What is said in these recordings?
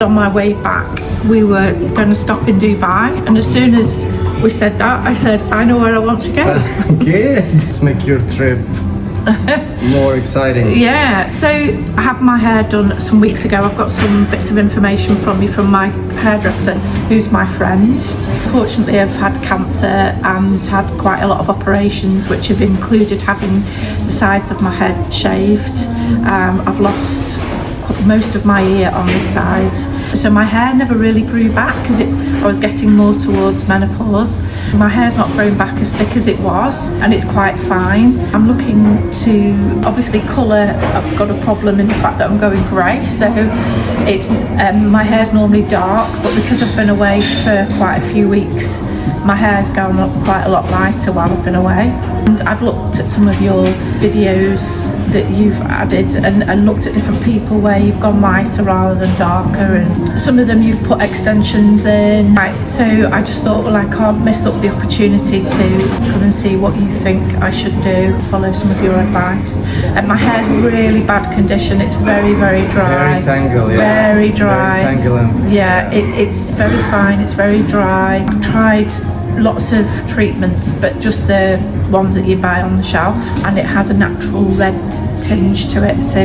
On my way back, we were going to stop in Dubai, and as soon as we said that, I said, I know where I want to go. Good. Let's make your trip more exciting. Yeah, so I had my hair done some weeks ago. I've got some bits of information from you from my hairdresser, who's my friend. Fortunately, I've had cancer and had quite a lot of operations, which have included having the sides of my head shaved. I've lost most of my ear on this side, so my hair never really grew back because I was getting more towards menopause. My hair's not grown back as thick as it was, and it's quite fine. I'm looking to obviously colour. I've got a problem in the fact that I'm going grey, so it's my hair's normally dark, but because I've been away for quite a few weeks, my hair's gone up quite a lot lighter while I've been away. And I've looked at some of your videos that you've added and looked at different people where you've gone lighter rather than darker, and some of them you've put extensions in. Right, so I just thought, well, I can't miss up the opportunity to come and see what you think I should do, follow some of your advice. And my hair's really bad condition. It's very, very dry. Very tangled, yeah. Very dry. Very tangled. Yeah, it's very fine. It's very dry. I've tried lots of treatments, but just the ones that you buy on the shelf, and it has a natural red tinge to it, so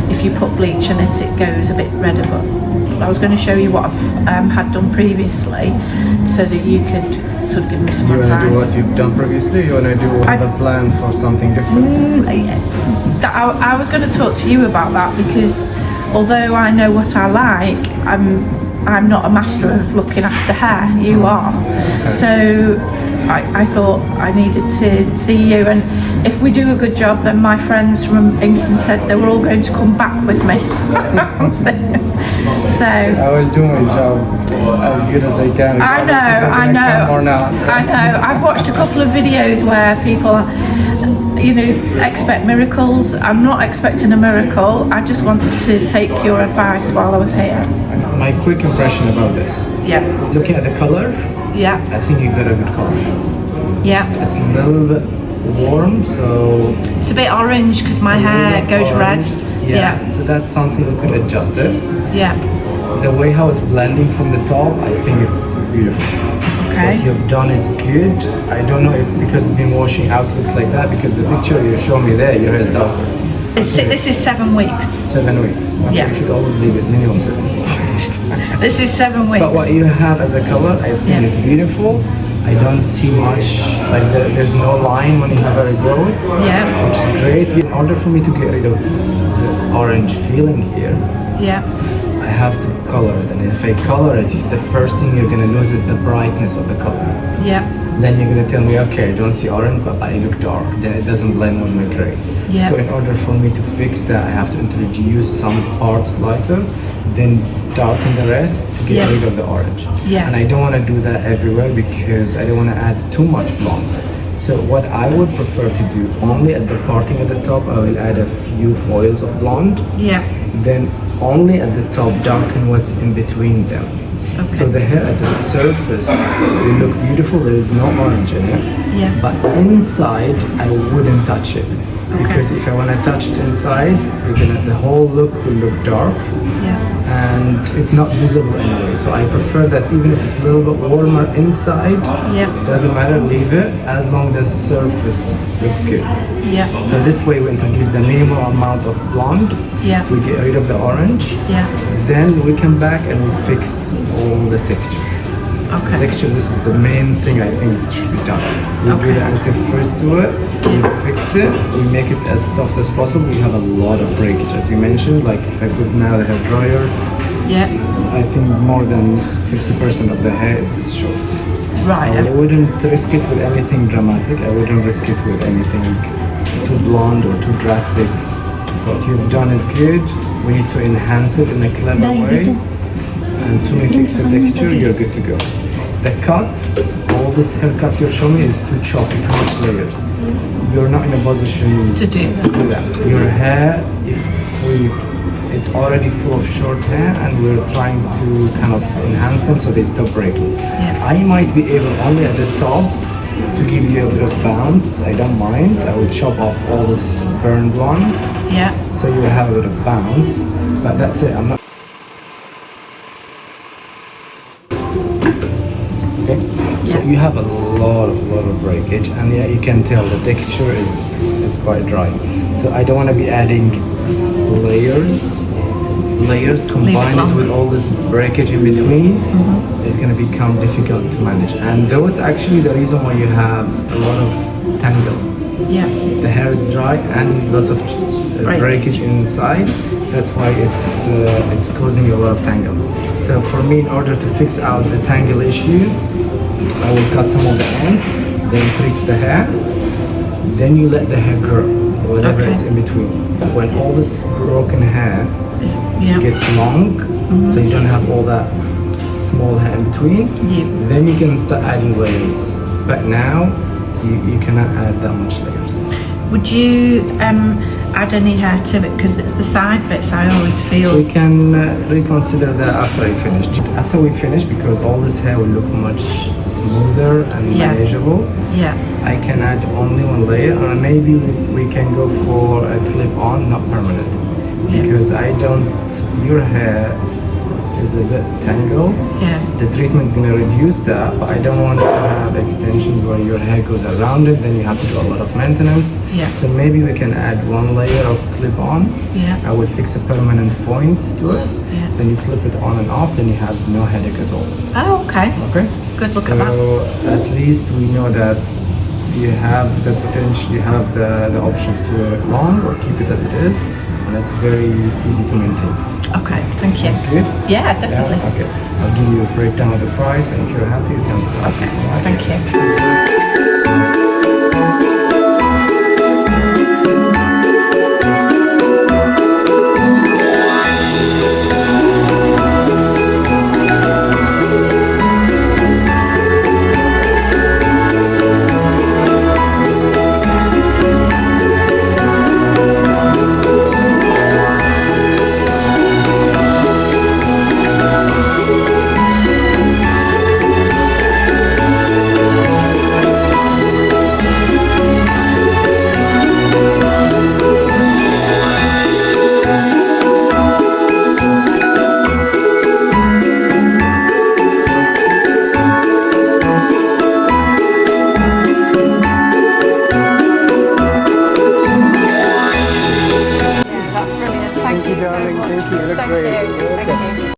if you put bleach in it, it goes a bit redder. But I was going to show you what I've had done previously, so that you could sort of give me some advice. You want to do what you've done previously? You want to do a plan for something different? I was going to talk to you about that, because although I know what I like, I'm not a master of looking after hair. You are. Okay. So I thought I needed to see you, and if we do a good job, then my friends from England said they were all going to come back with me. So I will do my job as good as I can. I know. Or not, so. I know. I've watched a couple of videos where people, expect miracles. I'm not expecting a miracle. I just wanted to take your advice while I was here. My quick impression about this. Yeah. Looking at the color, Yeah. I think you got a good color. Yeah. It's a little bit warm, so It's a bit orange because my hair goes orange. red. Yeah, so that's something we could adjust it. Yeah. The way how it's blending from the top, I think it's beautiful. Okay. What you've done is good. I don't know if because it's been washing out looks like that, because the picture you show me there, your hair is darker. This is 7 weeks. 7 weeks. Okay, Yeah. you should always leave it minimum 7 weeks. This is 7 weeks. But what you have as a color, I think it's beautiful. I don't see much, like there's no line when you have a growth, Yeah. which is great. In order for me to get rid of the orange feeling here, Yeah. I have to color it. And if I color it, the first thing you're gonna lose is the brightness of the color. Yeah. Then you're gonna tell me, okay, I don't see orange, but I look dark. Then it doesn't blend with my gray. Yeah. So in order for me to fix that, I have to introduce some parts lighter, then darken the rest to get Yeah. rid of the orange. Yes. And I don't want to do that everywhere because I don't want to add too much blonde. So what I would prefer to do, only at the parting at the top, I will add a few foils of blonde. Yeah. Then only at the top, darken what's in between them. Okay. So the hair at the surface will look beautiful. There is no orange in it. Yeah. But inside, I wouldn't touch it. Because if I want to touch it inside, the whole look will look dark. Yeah. And it's not visible anyway. So I prefer that even if it's a little bit warmer inside, Yeah. doesn't matter, leave it as long as the surface looks good. Yeah. So this way we introduce the minimal amount of blonde. Yeah. We get rid of the orange. Yeah. Then we come back and we fix all the texture. Okay. Texture, this is the main thing I think that should be done. We do the anti-frizz to it, we fix it, we make it as soft as possible. We have a lot of breakage, as you mentioned. Like if I put now the hair dryer, Yeah. I think more than 50% of the hair is short. Right. I wouldn't risk it with anything dramatic. I wouldn't risk it with anything too blonde or too drastic. What you've done is good. We need to enhance it in a clever way. And soon we fix the texture, you're good to go. The cut, all these haircuts you're showing me is too choppy, too much layers. You're not in a position To do that. Your hair, it's already full of short hair, and we're trying to kind of enhance them so they stop breaking. Yeah. I might be able only at the top to give you a bit of bounce. I don't mind. I will chop off all these burned ones, Yeah. so you will have a bit of bounce. But that's it. I'm not. Okay, so Yeah. you have a lot of breakage, and yeah, you can tell the texture is quite dry. So I don't want to be adding layers combine it with all this breakage in between. It's going to become difficult to manage, and though it's actually the reason why you have a lot of tangle. Yeah. The hair is dry and lots of breakage inside. That's why it's causing a lot of tangle. So for me, in order to fix out the tangle issue, I will cut some of the ends, then treat the hair, then you let the hair grow, whatever Okay. is in between. When all this broken hair Yeah. gets long, so you don't have all that small hair in between, Yeah. then you can start adding layers. But now, you cannot add that much layers. Would you add any hair to it? Because it's the side bits I always feel. We can reconsider that after I finish. After we finish, because all this hair will look much smoother and Yeah. manageable, Yeah. I can add only one layer, or maybe we can go for a clip-on, not permanent. Yeah. Because your hair is a bit tangled. Yeah. The treatment is going to reduce that, but I don't want to have extensions where your hair goes around it, then you have to do a lot of maintenance. Yeah. So maybe we can add one layer of clip-on. Yeah. I will fix a permanent point to it. Yeah. Then you clip it on and off, then you have no headache at all. Oh, okay. Okay? Good look So at that. at least we know that you have the potential, you have the options to wear it long or keep it as it is, and it's very easy to maintain. Okay, thank you. That's good? Yeah, definitely. Yeah? Okay. I'll give you a breakdown of the price, and if you're happy, you can start. Okay, thank you.